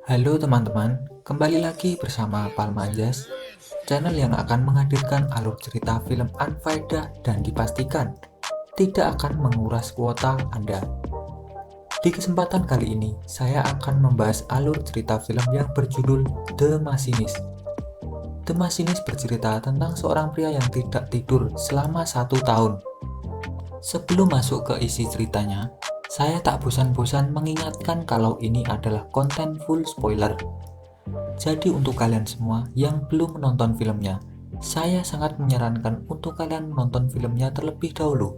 Halo teman-teman, kembali lagi bersama Palma Anjas, channel yang akan menghadirkan alur cerita film unfaedah dan dipastikan tidak akan menguras kuota Anda. Di kesempatan kali ini, saya akan membahas alur cerita film yang berjudul The Machinist. The Machinist bercerita tentang seorang pria yang tidak tidur selama 1 tahun. Sebelum masuk ke isi ceritanya, saya tak bosan-bosan mengingatkan kalau ini adalah konten full spoiler. Jadi untuk kalian semua yang belum menonton filmnya, saya sangat menyarankan untuk kalian menonton filmnya terlebih dahulu.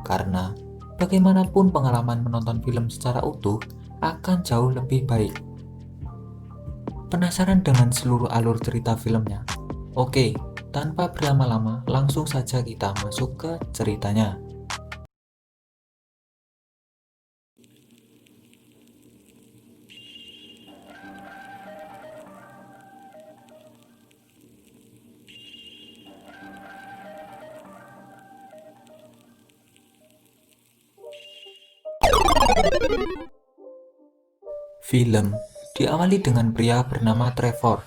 Karena bagaimanapun pengalaman menonton film secara utuh akan jauh lebih baik. Penasaran dengan seluruh alur cerita filmnya? Oke, tanpa berlama-lama langsung saja kita masuk ke ceritanya. Film diawali dengan pria bernama Trevor.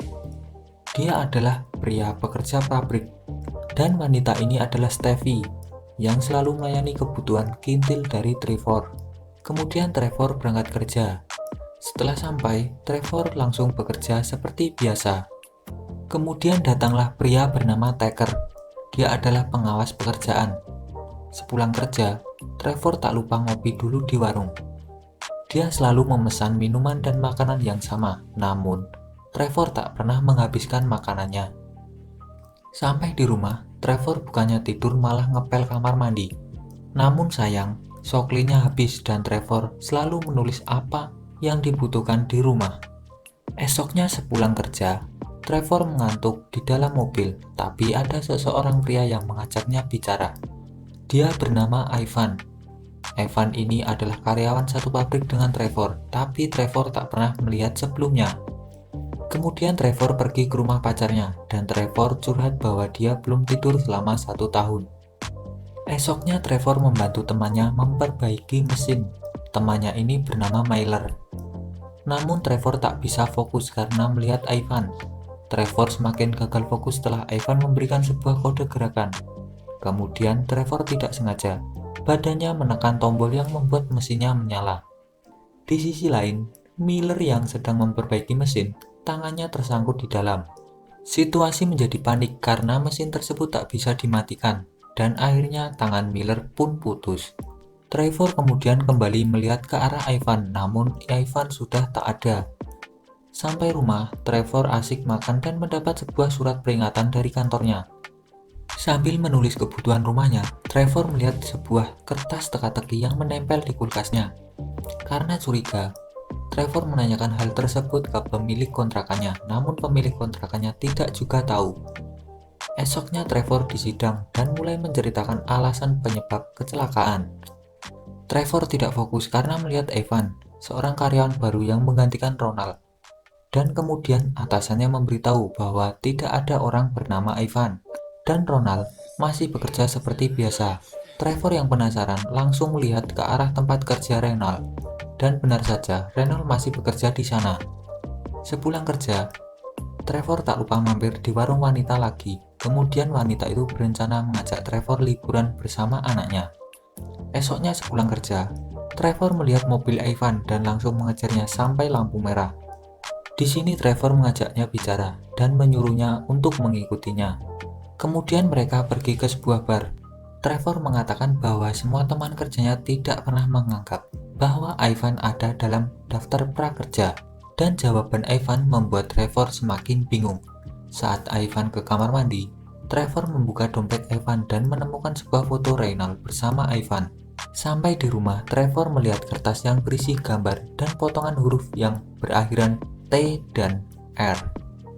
Dia adalah pria pekerja pabrik, dan wanita ini adalah Steffi, yang selalu melayani kebutuhan kintil dari Trevor. Kemudian Trevor berangkat kerja. Setelah sampai, Trevor langsung bekerja seperti biasa. Kemudian datanglah pria bernama Tucker. Dia adalah pengawas pekerjaan. Sepulang kerja, Trevor tak lupa ngopi dulu di warung. Dia selalu memesan minuman dan makanan yang sama, namun Trevor tak pernah menghabiskan makanannya. Sampai di rumah, Trevor bukannya tidur malah ngepel kamar mandi. Namun sayang, soklinya habis dan Trevor selalu menulis apa yang dibutuhkan di rumah. Esoknya sepulang kerja, Trevor mengantuk di dalam mobil, tapi ada seseorang pria yang mengajaknya bicara. Dia bernama Ivan. Ivan ini adalah karyawan satu pabrik dengan Trevor, tapi Trevor tak pernah melihat sebelumnya. Kemudian Trevor pergi ke rumah pacarnya, dan Trevor curhat bahwa dia belum tidur selama 1 tahun. Esoknya Trevor membantu temannya memperbaiki mesin. Temannya ini bernama Myler. Namun Trevor tak bisa fokus karena melihat Ivan. Trevor semakin gagal fokus setelah Ivan memberikan sebuah kode gerakan. Kemudian Trevor tidak sengaja badannya menekan tombol yang membuat mesinnya menyala. Di sisi lain, Miller yang sedang memperbaiki mesin, tangannya tersangkut di dalam. Situasi menjadi panik karena mesin tersebut tak bisa dimatikan, dan akhirnya tangan Miller pun putus. Trevor kemudian kembali melihat ke arah Ivan, namun Ivan sudah tak ada. Sampai rumah, Trevor asik makan dan mendapat sebuah surat peringatan dari kantornya. Sambil menulis kebutuhan rumahnya, Trevor melihat sebuah kertas teka-teki yang menempel di kulkasnya. Karena curiga, Trevor menanyakan hal tersebut ke pemilik kontrakannya, namun pemilik kontrakannya tidak juga tahu. Esoknya Trevor disidang dan mulai menceritakan alasan penyebab kecelakaan. Trevor tidak fokus karena melihat Evan, seorang karyawan baru yang menggantikan Ronald. Dan kemudian atasannya memberitahu bahwa tidak ada orang bernama Evan. Dan Ronald masih bekerja seperti biasa. Trevor yang penasaran langsung melihat ke arah tempat kerja Ronald. Dan benar saja, Ronald masih bekerja di sana. Sepulang kerja, Trevor tak lupa mampir di warung wanita lagi. Kemudian wanita itu berencana mengajak Trevor liburan bersama anaknya. Esoknya sepulang kerja, Trevor melihat mobil Ivan dan langsung mengejarnya sampai lampu merah. Di sini Trevor mengajaknya bicara dan menyuruhnya untuk mengikutinya. Kemudian mereka pergi ke sebuah bar. Trevor mengatakan bahwa semua teman kerjanya tidak pernah menganggap bahwa Ivan ada dalam daftar prakerja, dan jawaban Ivan membuat Trevor semakin bingung. Saat Ivan ke kamar mandi, Trevor membuka dompet Ivan dan menemukan sebuah foto Reynald bersama Ivan. Sampai di rumah, Trevor melihat kertas yang berisi gambar dan potongan huruf yang berakhiran T dan R.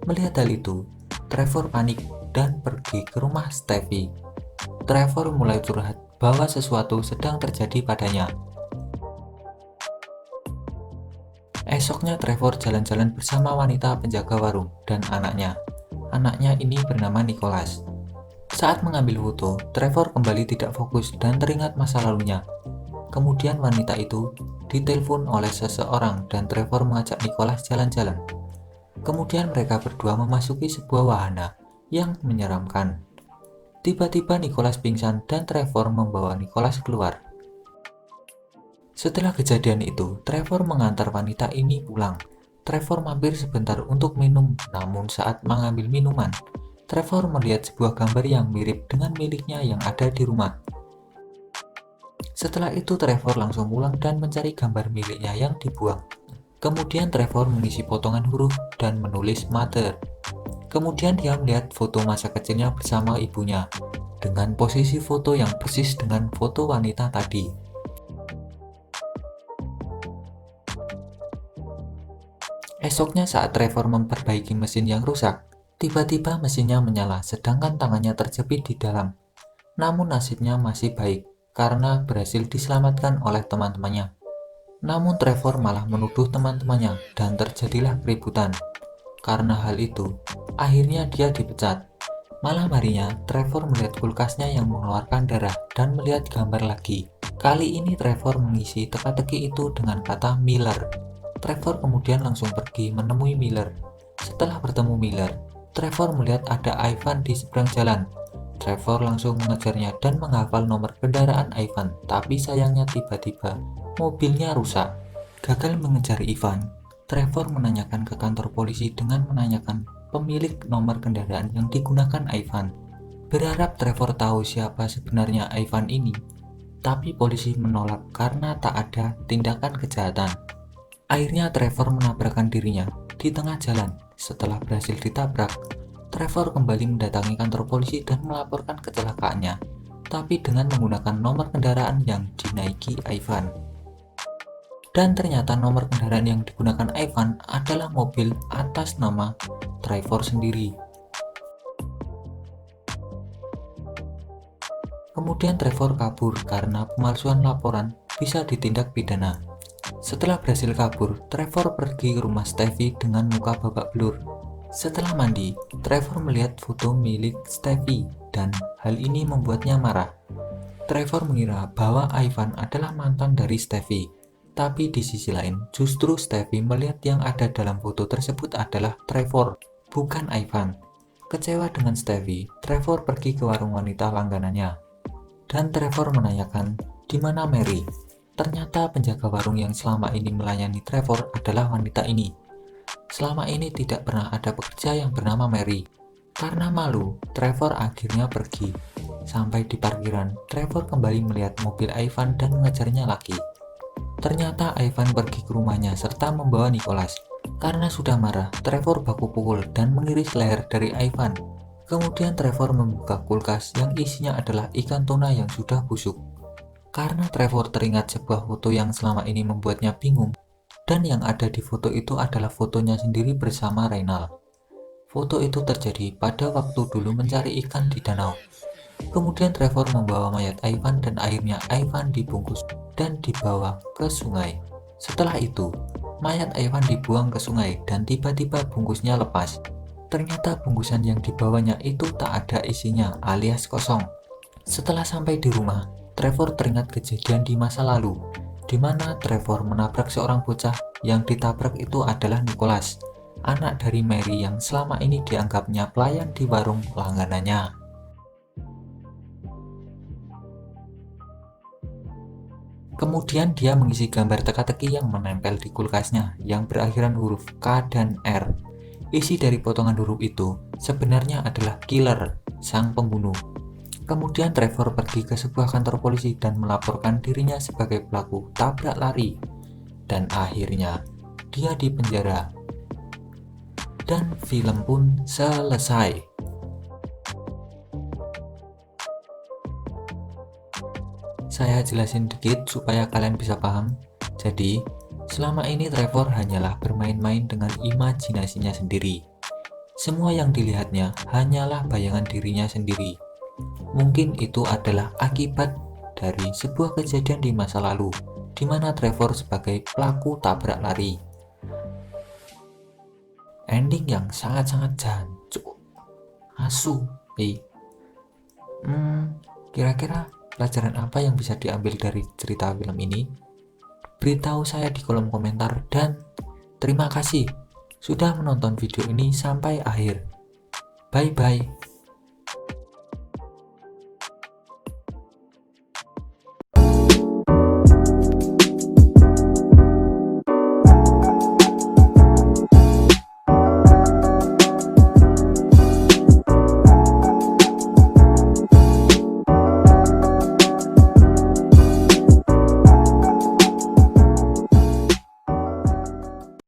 Melihat hal itu, Trevor panik dan pergi ke rumah Steffi. Trevor mulai curhat bahwa sesuatu sedang terjadi padanya. Esoknya Trevor jalan-jalan bersama wanita penjaga warung dan anaknya. Anaknya ini bernama Nicholas. Saat mengambil foto, Trevor kembali tidak fokus dan teringat masa lalunya. Kemudian wanita itu ditelepon oleh seseorang dan Trevor mengajak Nicholas jalan-jalan. Kemudian mereka berdua memasuki sebuah wahana yang menyeramkan. Tiba-tiba Nicholas pingsan dan Trevor membawa Nicholas keluar. Setelah kejadian itu, Trevor mengantar wanita ini pulang. Trevor mampir sebentar untuk minum, namun saat mengambil minuman, Trevor melihat sebuah gambar yang mirip dengan miliknya yang ada di rumah. Setelah itu Trevor langsung pulang dan mencari gambar miliknya yang dibuang. Kemudian Trevor mengisi potongan huruf dan menulis mother. Kemudian dia melihat foto masa kecilnya bersama ibunya, dengan posisi foto yang persis dengan foto wanita tadi. Esoknya saat Trevor memperbaiki mesin yang rusak, tiba-tiba mesinnya menyala sedangkan tangannya terjepit di dalam. Namun nasibnya masih baik, karena berhasil diselamatkan oleh teman-temannya. Namun Trevor malah menuduh teman-temannya dan terjadilah keributan. Karena hal itu, akhirnya dia dipecat. Malam harinya, Trevor melihat kulkasnya yang mengeluarkan darah dan melihat gambar lagi. Kali ini Trevor mengisi teka-teki itu dengan kata Miller. Trevor kemudian langsung pergi menemui Miller. Setelah bertemu Miller, Trevor melihat ada Ivan di seberang jalan. Trevor langsung mengejarnya dan menghafal nomor kendaraan Ivan, tapi sayangnya tiba-tiba mobilnya rusak. Gagal mengejar Ivan, Trevor menanyakan ke kantor polisi dengan menanyakan pemilik nomor kendaraan yang digunakan Ivan. Berharap Trevor tahu siapa sebenarnya Ivan ini, tapi polisi menolak karena tak ada tindakan kejahatan. Akhirnya Trevor menabrakkan dirinya di tengah jalan. Setelah berhasil ditabrak, Trevor kembali mendatangi kantor polisi dan melaporkan kecelakaannya, tapi dengan menggunakan nomor kendaraan yang dinaiki Ivan. Dan ternyata nomor kendaraan yang digunakan Ivan adalah mobil atas nama Trevor sendiri. Kemudian Trevor kabur karena pemalsuan laporan bisa ditindak pidana. Setelah berhasil kabur, Trevor pergi ke rumah Stevie dengan muka babak belur. Setelah mandi, Trevor melihat foto milik Stevie dan hal ini membuatnya marah. Trevor mengira bahwa Ivan adalah mantan dari Stevie, tapi di sisi lain justru Stevie melihat yang ada dalam foto tersebut adalah Trevor, bukan Ivan. Kecewa dengan Stevie, Trevor pergi ke warung wanita langganannya. Dan Trevor menanyakan, di mana Mary? Ternyata penjaga warung yang selama ini melayani Trevor adalah wanita ini. Selama ini tidak pernah ada pekerja yang bernama Mary. Karena malu, Trevor akhirnya pergi. Sampai di parkiran, Trevor kembali melihat mobil Ivan dan mengejarnya lagi. Ternyata Ivan pergi ke rumahnya serta membawa Nicholas. Karena sudah marah, Trevor baku pukul dan mengiris leher dari Ivan. Kemudian Trevor membuka kulkas yang isinya adalah ikan tuna yang sudah busuk. Karena Trevor teringat sebuah foto yang selama ini membuatnya bingung, dan yang ada di foto itu adalah fotonya sendiri bersama Reynald. Foto itu terjadi pada waktu dulu mencari ikan di danau. Kemudian Trevor membawa mayat Ivan dan akhirnya Ivan dibungkus dan dibawa ke sungai. Setelah itu, mayat Ivan dibuang ke sungai dan tiba-tiba bungkusnya lepas. Ternyata bungkusan yang dibawanya itu tak ada isinya alias kosong. Setelah sampai di rumah, Trevor teringat kejadian di masa lalu, di mana Trevor menabrak seorang bocah yang ditabrak itu adalah Nicholas, anak dari Mary yang selama ini dianggapnya pelayan di warung langganannya. Kemudian dia mengisi gambar teka-teki yang menempel di kulkasnya yang berakhiran huruf K dan R. Isi dari potongan huruf itu sebenarnya adalah killer, sang pembunuh. Kemudian Trevor pergi ke sebuah kantor polisi dan melaporkan dirinya sebagai pelaku tabrak lari. Dan akhirnya dia dipenjara. Dan film pun selesai. Saya jelasin dikit supaya kalian bisa paham. Jadi, selama ini Trevor hanyalah bermain-main dengan imajinasinya sendiri. Semua yang dilihatnya hanyalah bayangan dirinya sendiri. Mungkin itu adalah akibat dari sebuah kejadian di masa lalu, di mana Trevor sebagai pelaku tabrak lari. Ending yang sangat-sangat jancuk, asu. Kira-kira pelajaran apa yang bisa diambil dari cerita film ini? beritahu saya di kolom komentar, dan terima kasih sudah menonton video ini sampai akhir. Bye bye.